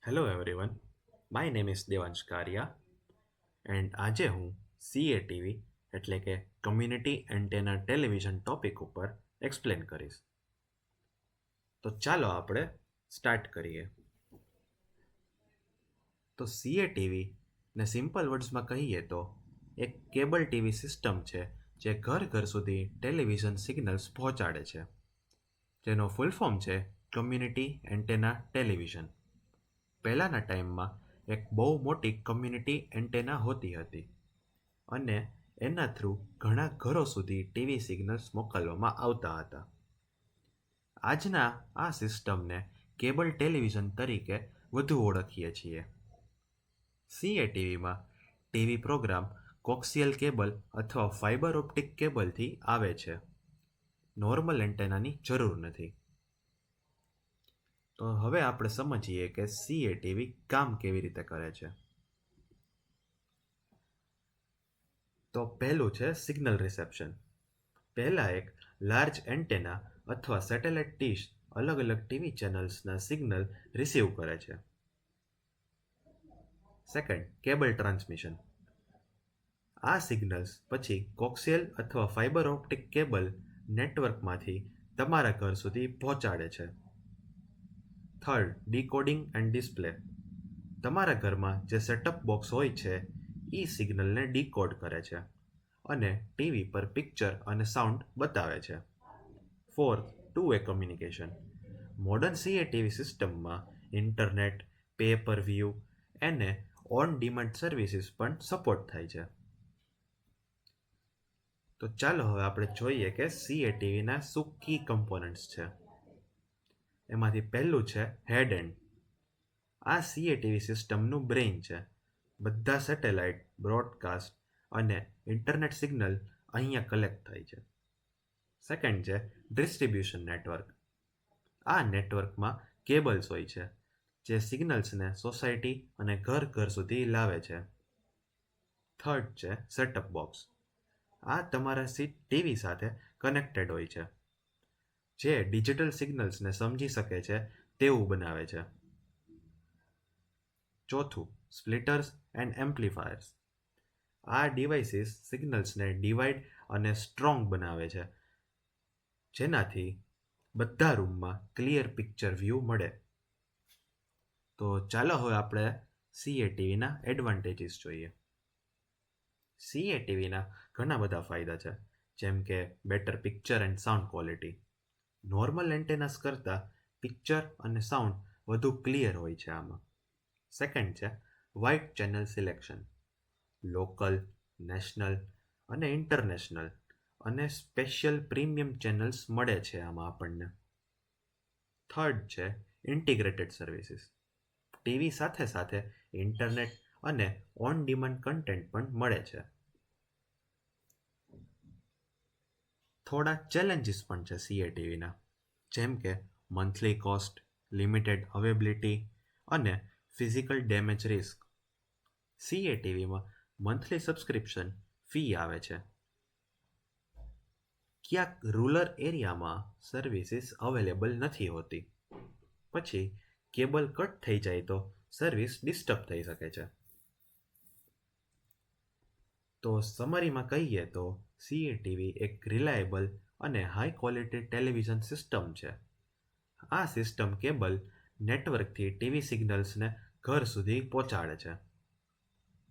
Hello everyone, my name is Devansh Kariya and આજે હું CATV એટલે કે કમ્યુનિટી એન્ટેના ટેલિવિઝન ટોપિક ઉપર એક્સપ્લેન કરીશ. તો ચાલો આપણે સ્ટાર્ટ કરીએ. તો CATV ને સિમ્પલ વર્ડ્સમાં કહીએ તો એક કેબલ ટીવી સિસ્ટમ છે જે ઘર ઘર સુધી ટેલિવિઝન સિગ્નલ્સ પહોંચાડે છે, જેનો ફૂલ ફોર્મ છે કમ્યુનિટી એન્ટેના ટેલિવિઝન. પહેલાંના ટાઈમમાં એક બહુ મોટી કમ્યુનિટી એન્ટેના હોતી હતી અને એના થ્રુ ઘણા ઘરો સુધી ટીવી સિગ્નલ્સ મોકલવામાં આવતા હતા. આજના આ સિસ્ટમને કેબલ ટેલિવિઝન તરીકે વધુ ઓળખીએ છીએ. CATVમાં ટીવી પ્રોગ્રામ કોક્સિયલ કેબલ અથવા ફાઇબર ઓપ્ટિક કેબલથી આવે છે. નોર્મલ એન્ટેનાની જરૂર નથી. તો હવે આપણે સમજીએ કે CATV કામ કેવી રીતે કરે છે. તો પહેલું છે સિગ્નલ રિસેપ્શન. પહેલાં એક લાર્જ એન્ટેના અથવા સેટેલાઇટ ડીશ અલગ અલગ ટીવી ચેનલ્સના સિગ્નલ રિસીવ કરે છે. Second, cable transmission. આ સિગ્નલ્સ પછી કોક્સિયલ અથવા ફાઇબર ઓપ્ટિક કેબલ નેટવર્કમાંથી તમારા ઘર સુધી પહોંચાડે છે. Third, decoding and display. તમારા ઘરમાં જે સેટઅપ બોક્સ હોય છે એ સિગ્નલને ડીકોડ કરે છે અને ટીવી પર પિક્ચર અને સાઉન્ડ બતાવે છે. Fourth, two way communication. Modern CATV સિસ્ટમમાં ઇન્ટરનેટ, પે પર વ્યૂ અને ઓન ડિમાન્ડ સર્વિસીસ પણ સપોર્ટ થાય છે. તો ચાલો હવે આપણે જોઈએ કે CATVના શું કી કમ્પોનન્ટ્સ છે. એમાંથી પહેલું છે હેડ એન્ડ. આ CATV સિસ્ટમનું બ્રેઇન છે. બધા સેટેલાઇટ, બ્રોડકાસ્ટ અને ઇન્ટરનેટ સિગ્નલ અહીંયા કલેક્ટ થાય છે. સેકન્ડ છે ડિસ્ટ્રીબ્યુશન નેટવર્ક. આ નેટવર્કમાં કેબલ્સ હોય છે જે સિગ્નલ્સને સોસાયટી અને ઘર ઘર સુધી લાવે છે. થર્ડ છે સેટઅપ બોક્સ. આ તમારા ટીવી સાથે કનેક્ટેડ હોય છે, જે ડિજિટલ સિગ્નલ્સને સમજી શકે છે તેવું બનાવે છે. ચોથું, સ્પ્લિટર્સ એન્ડ એમ્પ્લીફાયર્સ. આ ડિવાઇસીસ સિગ્નલ્સને ડિવાઇડ અને સ્ટ્રોંગ બનાવે છે, જેનાથી બધા રૂમમાં ક્લિયર પિક્ચર વ્યૂ મળે. તો ચાલો હવે આપણે CATVના એડવાન્ટેજીસ જોઈએ. CATVના ઘણા બધા ફાયદા છે, જેમ કે better picture and sound quality. Normal antennas કરતાં પિક્ચર અને સાઉન્ડ વધુ ક્લિયર હોય છે આમાં. સેકન્ડ છે wide channel selection. Local, national અને ઇન્ટરનેશનલ અને સ્પેશિયલ પ્રીમિયમ ચેનલ્સ મળે છે આમાં આપણને. થર્ડ છે ઇન્ટિગ્રેટેડ સર્વિસીસ. ટીવી સાથે સાથે ઇન્ટરનેટ અને ઓન ડિમાન્ડ કન્ટેન્ટ પણ મળે છે. થોડા ચેલેન્જીસ પણ છે CATVના, જેમ કે મંથલી કોસ્ટ, લિમિટેડ અવેબિલિટી અને ફિઝિકલ ડેમેજ રિસ્ક. CATVમાં મંથલી સબસ્ક્રિપ્શન ફી આવે છે. ક્યાંક રૂરલ એરિયામાં સર્વિસીસ અવેલેબલ નથી હોતી. પછી કેબલ કટ થઈ જાય તો સર્વિસ ડિસ્ટર્બ થઈ શકે છે. તો સમરીમાં કહીએ તો CATV એક રિલાયેબલ અને હાઈ ક્વોલિટી ટેલિવિઝન સિસ્ટમ છે. આ સિસ્ટમ કેબલ નેટવર્કથી ટીવી સિગ્નલ્સને ઘર સુધી પહોંચાડે છે.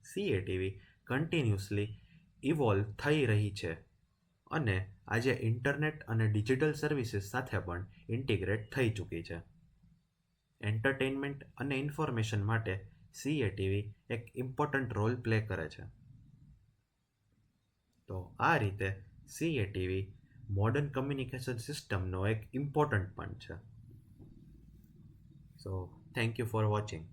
CATV કન્ટિન્યુઅસલી ઇવોલ્વ થઈ રહી છે અને આજે ઇન્ટરનેટ અને ડિજિટલ સર્વિસીસ સાથે પણ ઇન્ટિગ્રેટ થઈ ચૂકી છે. એન્ટરટેઇનમેન્ટ અને ઇન્ફોર્મેશન માટે CATV એક ઇમ્પોર્ટન્ટ રોલ પ્લે કરે છે. તો આ રીતે CATV મોડર્ન કમ્યુનિકેશન સિસ્ટમનો એક ઇમ્પોર્ટન્ટ પણ છે. So thank you for watching.